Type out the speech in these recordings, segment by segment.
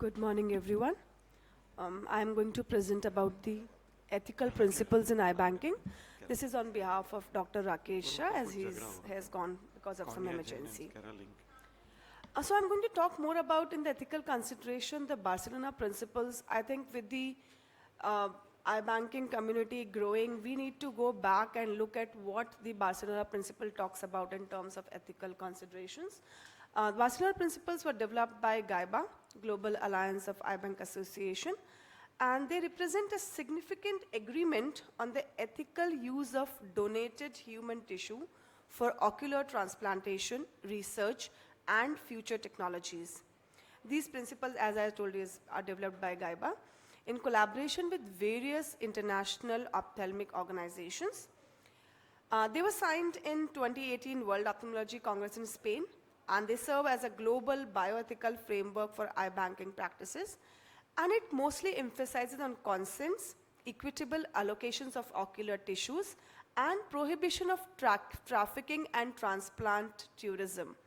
Good morning, everyone. I am going to present about the ethical principles in iBanking. This is on behalf of Dr. Rakesh Shah, as he has gone because of some emergency. So I'm going to talk more about in the ethical consideration, the Barcelona principles. I think with the iBanking community growing, we need to go back and look at what the Barcelona principle talks about in terms of ethical considerations. Barcelona principles were developed by GAIBA, Global Alliance of iBank Association, and they represent a significant agreement on the ethical use of donated human tissue for ocular transplantation, research, and future technologies. These principles, as I told you, are developed by GAIBA in collaboration with various international ophthalmic organizations. They were signed in 2018 World Ophthalmology Congress in Spain, and they serve as a global bioethical framework for iBanking practices. And it mostly emphasizes on consents, equitable allocations of ocular tissues, and prohibition of trafficking and transplant tourism.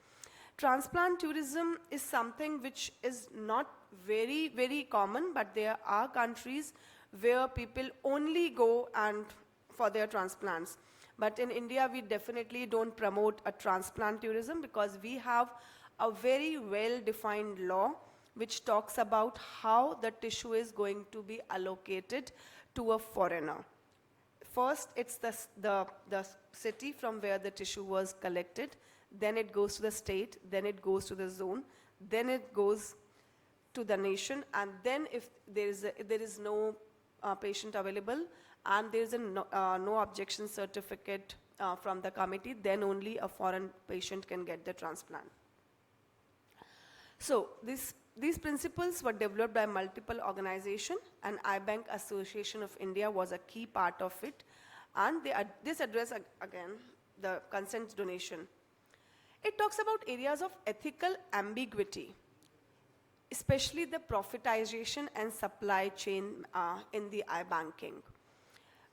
Transplant tourism is something which is not very, very common, but there are countries where people only go and for their transplants. But in India, we definitely don't promote a transplant tourism because we have a very well-defined law which talks about how the tissue is going to be allocated to a foreigner. First, it's the city from where the tissue was collected, then it goes to the state, then it goes to the zone, then it goes to the nation, and then if there is no patient available and there is a no objection certificate from the committee, then only a foreign patient can get the transplant. So these principles were developed by multiple organizations, and iBank Association of India was a key part of it, and this address again the consent donation. It talks about areas of ethical ambiguity, especially the profitization and supply chain in the iBanking.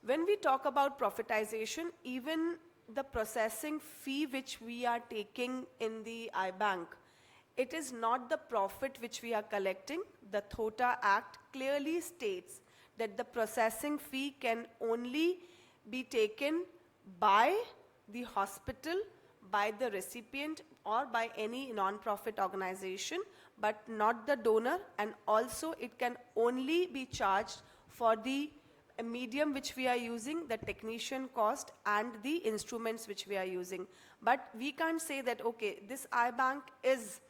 When we talk about profitization, even the processing fee which we are taking in the iBank, it is not the profit which we are collecting. The THOTA Act clearly states that the processing fee can only be taken by the hospital, by the recipient, or by any non-profit organization, but not the donor, and also it can only be charged for the medium which we are using, the technician cost, and the instruments which we are using. But we can't say that, okay, this iBank is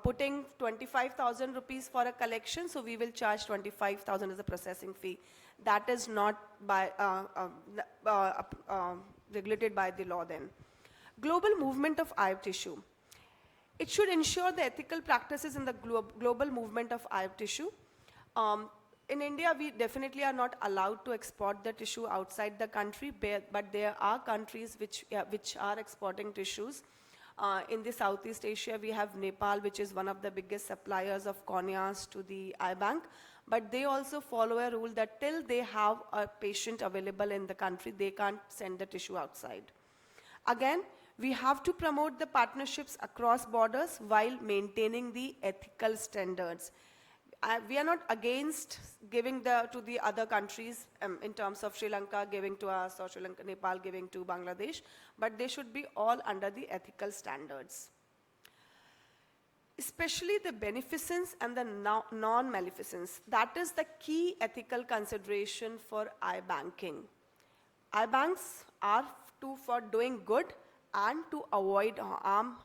putting 25,000 rupees for a collection, so we will charge 25,000 as a processing fee. That is not by, regulated by the law then. Global movement of eye tissue. It should ensure the ethical practices in the global movement of eye tissue. In India, we definitely are not allowed to export the tissue outside the country, but there are countries which are exporting tissues. In the Southeast Asia, we have Nepal, which is one of the biggest suppliers of corneas to the iBank, but they also follow a rule that till they have a patient available in the country, they can't send the tissue outside. Again, we have to promote the partnerships across borders while maintaining the ethical standards. We are not against giving to the other countries in terms of Sri Lanka giving to us or Sri Lanka, Nepal giving to Bangladesh, but they should be all under the ethical standards. Especially the beneficence and the non-maleficence. That is the key ethical consideration for iBanking. iBanks are for doing good and to avoid harm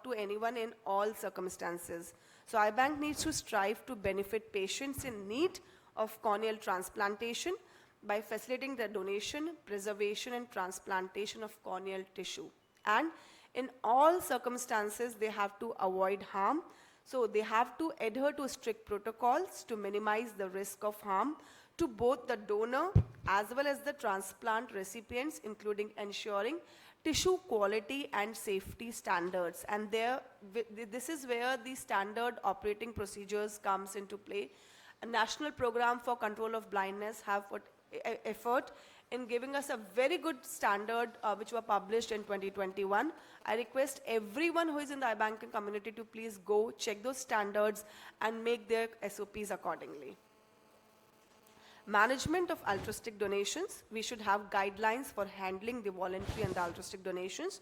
to anyone in all circumstances. So iBank needs to strive to benefit patients in need of corneal transplantation by facilitating the donation, preservation, and transplantation of corneal tissue. And in all circumstances, they have to avoid harm. So they have to adhere to strict protocols to minimize the risk of harm to both the donor as well as the transplant recipients, including ensuring tissue quality and safety standards. And this is where the standard operating procedures comes into play. A national program for control of blindness have put effort in giving us a very good standard which were published in 2021. I request everyone who is in the iBanking community to please go check those standards and make their SOPs accordingly. Management of altruistic donations. We should have guidelines for handling the voluntary and the altruistic donations,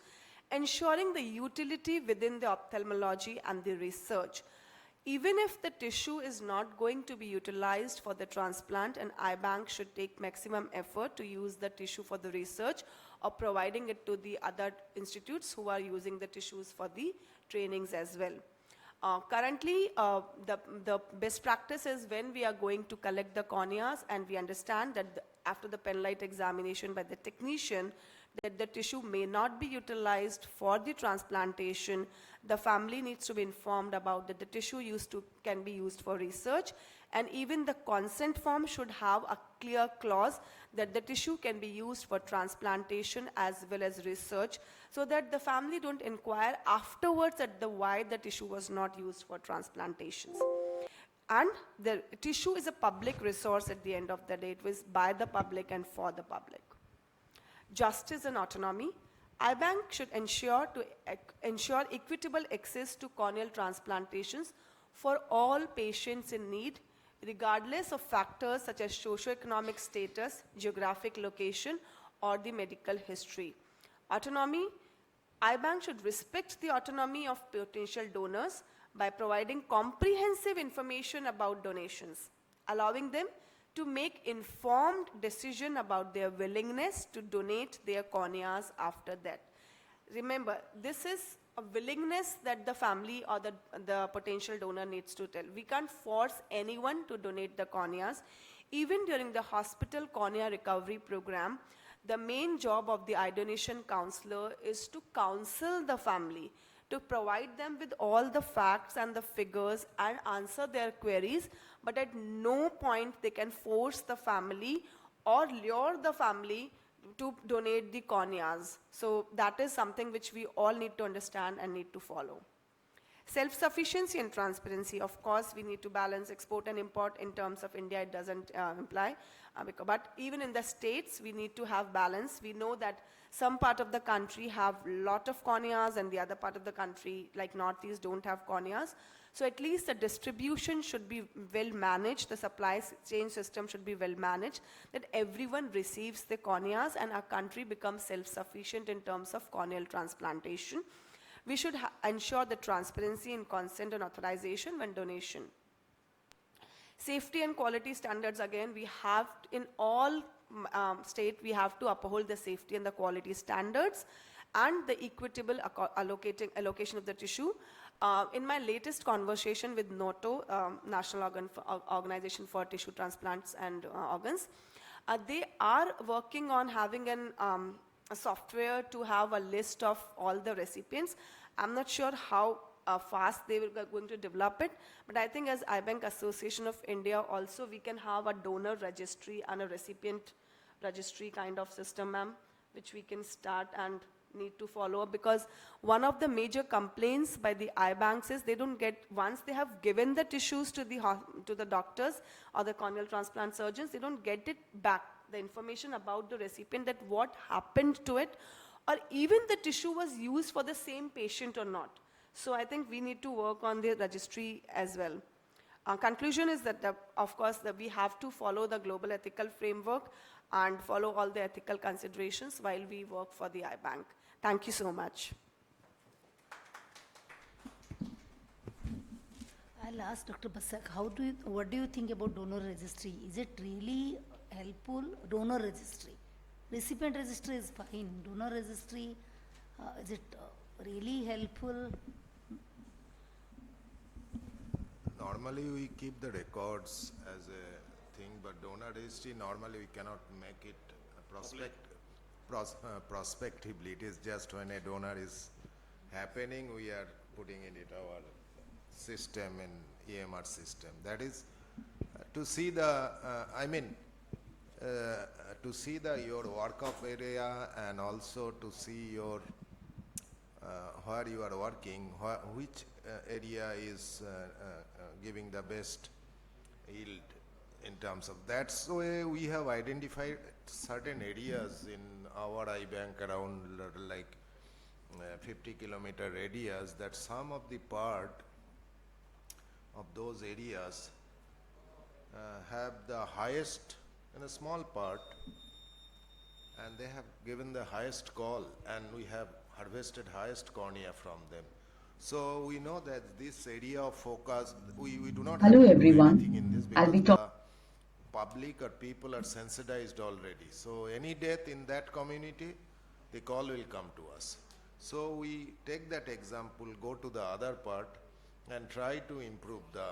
ensuring the utility within the ophthalmology and the research. Even if the tissue is not going to be utilized for the transplant, an iBank should take maximum effort to use the tissue for the research or providing it to the other institutes who are using the tissues for the trainings as well. Currently, the best practice is when we are going to collect the corneas and we understand that after the pen light examination by the technician, that the tissue may not be utilized for the transplantation, the family needs to be informed about that the tissue can be used for research, and even the consent form should have a clear clause that the tissue can be used for transplantation as well as research, so that the family don't inquire afterwards at why the tissue was not used for transplantations. And the tissue is a public resource at the end of the day. It was by the public and for the public. Justice and autonomy. iBank should ensure equitable access to corneal transplantations for all patients in need, regardless of factors such as socioeconomic status, geographic location, or the medical history. Autonomy. iBank should respect the autonomy of potential donors by providing comprehensive information about donations, allowing them to make informed decision about their willingness to donate their corneas after that. Remember, this is a willingness that the family or the potential donor needs to tell. We can't force anyone to donate the corneas. Even during the hospital cornea recovery program, the main job of the eye donation counselor is to counsel the family, to provide them with all the facts and the figures and answer their queries, but at no point they can force the family or lure the family to donate the corneas. So that is something which we all need to understand and need to follow. Self-sufficiency and transparency. Of course, we need to balance export and import. In terms of India, it doesn't imply. But even in the states, we need to have balance. We know that some part of the country have lot of corneas and the other part of the country, like Northeast, don't have corneas. So at least the distribution should be well managed. The supply chain system should be well managed, that everyone receives the corneas and our country becomes self-sufficient in terms of corneal transplantation. We should ensure the transparency in consent and authorization when donation. Safety and quality standards, again, we have in all state, we have to uphold the safety and the quality standards and the equitable allocation of the tissue. In my latest conversation with NOTO, National Organization for Tissue Transplants and Organs, they are working on having a software to have a list of all the recipients. I'm not sure how fast they will going to develop it, but I think as iBank Association of India also we can have a donor registry and a recipient registry kind of system, ma'am, which we can start and need to follow up, because one of the major complaints by the iBanks is they don't get, once they have given the tissues to the doctors or the corneal transplant surgeons, they don't get it back, the information about the recipient, that what happened to it, or even the tissue was used for the same patient or not. So I think we need to work on the registry as well. Conclusion is that, of course, we have to follow the global ethical framework and follow all the ethical considerations while we work for the iBank. Thank you so much. I'll ask Dr. Basak, what do you think about donor registry? Is it really helpful? Donor registry. Recipient registry is fine. Donor registry, is it really helpful? Normally we keep the records as a thing, but donor registry, normally we cannot make it prospectively. It is just when a donor is happening, we are putting in it our system in EMR system. That is to see the, to see your work-up area, and also to see your where you are working, which area is giving the best yield in terms of that's the way we have identified certain areas in our eye bank around like 50-kilometer radius, that some of the part of those areas have the highest in a small part, and they have given the highest call, and we have harvested highest cornea from them. So we know that this area of focus, we do not Hello have to everyone. do anything in this I'll because be the public or people are sensitized already. So any death in that community, the call will come to us. So we take that example, go to the other part and try to improve the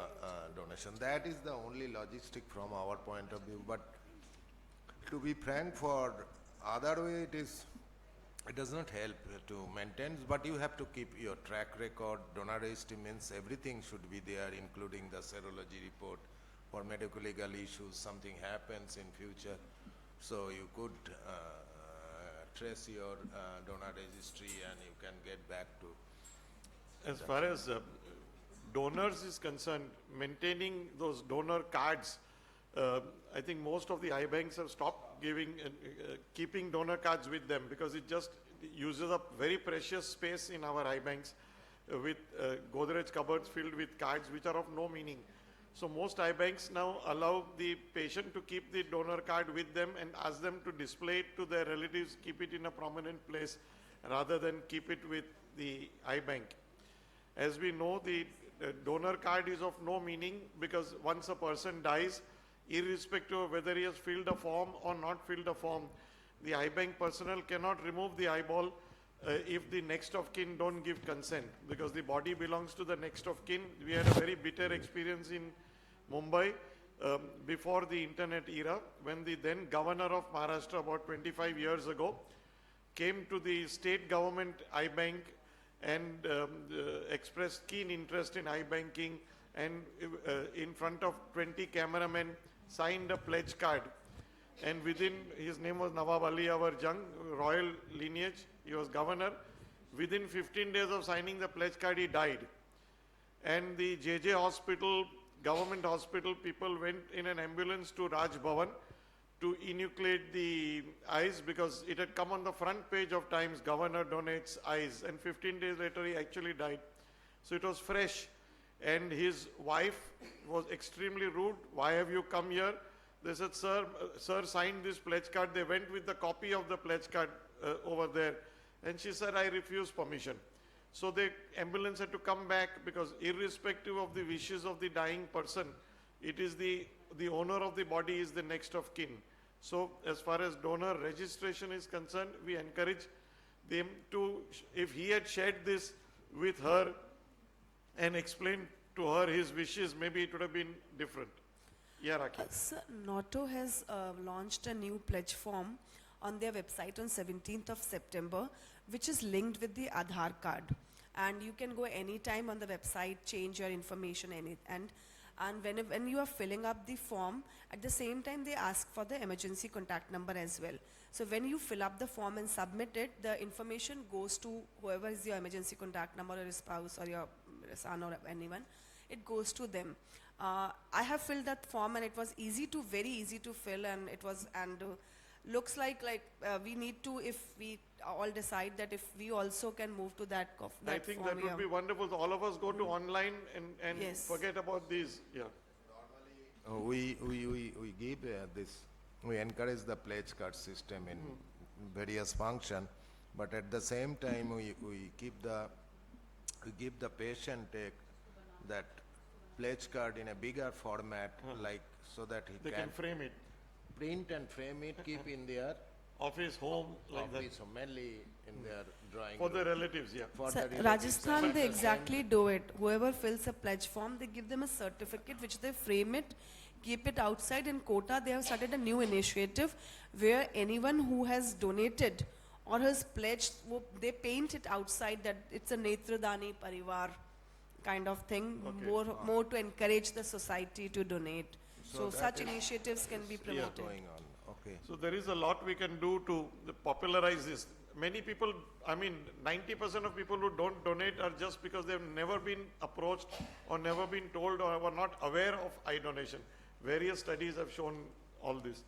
donation. That is the only logistic from our point of view. But to be frank, for other way it does not help to maintain, but you have to keep your track record. Donor registry means everything should be there, including the serology report for medical legal issues. Something happens in future, so you could trace your donor registry and you can get back to. As far as donors is concerned, maintaining those donor cards, I think most of the eye banks have stopped keeping donor cards with them because it just uses up very precious space in our eye banks with Godrej cupboards filled with cards which are of no meaning. So most eye banks now allow the patient to keep the donor card with them and ask them to display it to their relatives, keep it in a prominent place rather than keep it with the eye bank. As we know, the donor card is of no meaning because once a person dies, irrespective of whether he has filled a form or not filled a form, the eye bank personnel cannot remove the eyeball if the next of kin don't give consent, because the body belongs to the next of kin. We had a very bitter experience in Mumbai before the internet era, when the then governor of Maharashtra about 25 years ago came to the state government eye bank and expressed keen interest in eye banking, and in front of 20 cameramen signed a pledge card. And within, his name was Nawab Ali Awar Jung, royal lineage, he was governor. Within 15 days of signing the pledge card, he died. And the JJ hospital, government hospital, people went in an ambulance to Raj Bhavan to enucleate the eyes because it had come on the front page of Times, governor donates eyes, and 15 days later he actually died. So it was fresh. And his wife was extremely rude. Why have you come here? They said, sir signed this pledge card. They went with the copy of the pledge card over there. And she said, I refuse permission. So the ambulance had to come back because irrespective of the wishes of the dying person, it is the owner of the body is the next of kin. So as far as donor registration is concerned, we encourage them to, if he had shared this with her and explained to her his wishes, maybe it would have been different. Yeah, Rakhi. Sir, NATO has launched a new pledge form on their website on 17th of September, which is linked with the Aadhaar card. And you can go anytime on the website, change your information, and when you are filling up the form, at the same time they ask for the emergency contact number as well. So when you fill up the form and submit it, the information goes to whoever is your emergency contact number, or your spouse or your son or anyone, it goes to them. I have filled that form and it was very easy to fill, and it was, looks like we need to, if we all decide that if we also can move to that I think form, that would be wonderful. So all of us go to online and Yes. forget about these. Yeah. We give we encourage the pledge card system in various function, but at the same time we give the patient that pledge card in a bigger format, like so that he They can frame it. print and frame it, keep in their Office, home, like office, or mainly in their drawing that. For the room. relatives, yeah. For Sir, the relatives. Rajasthan, And they at the exactly do it. Whoever fills a pledge form, they give them a certificate which they frame it, keep it outside. In Kota, they have started a new initiative where anyone who has donated or has pledged, they paint it outside that it's a Netradani Parivar kind of thing, Okay. more to encourage the society to donate. So that such is- initiatives can be promoted. going on, okay. So there is a lot we can do to popularize this. Many people, 90% of people who don't donate are just because they've never been approached or never been told or were not aware of eye donation. Various studies have shown all this.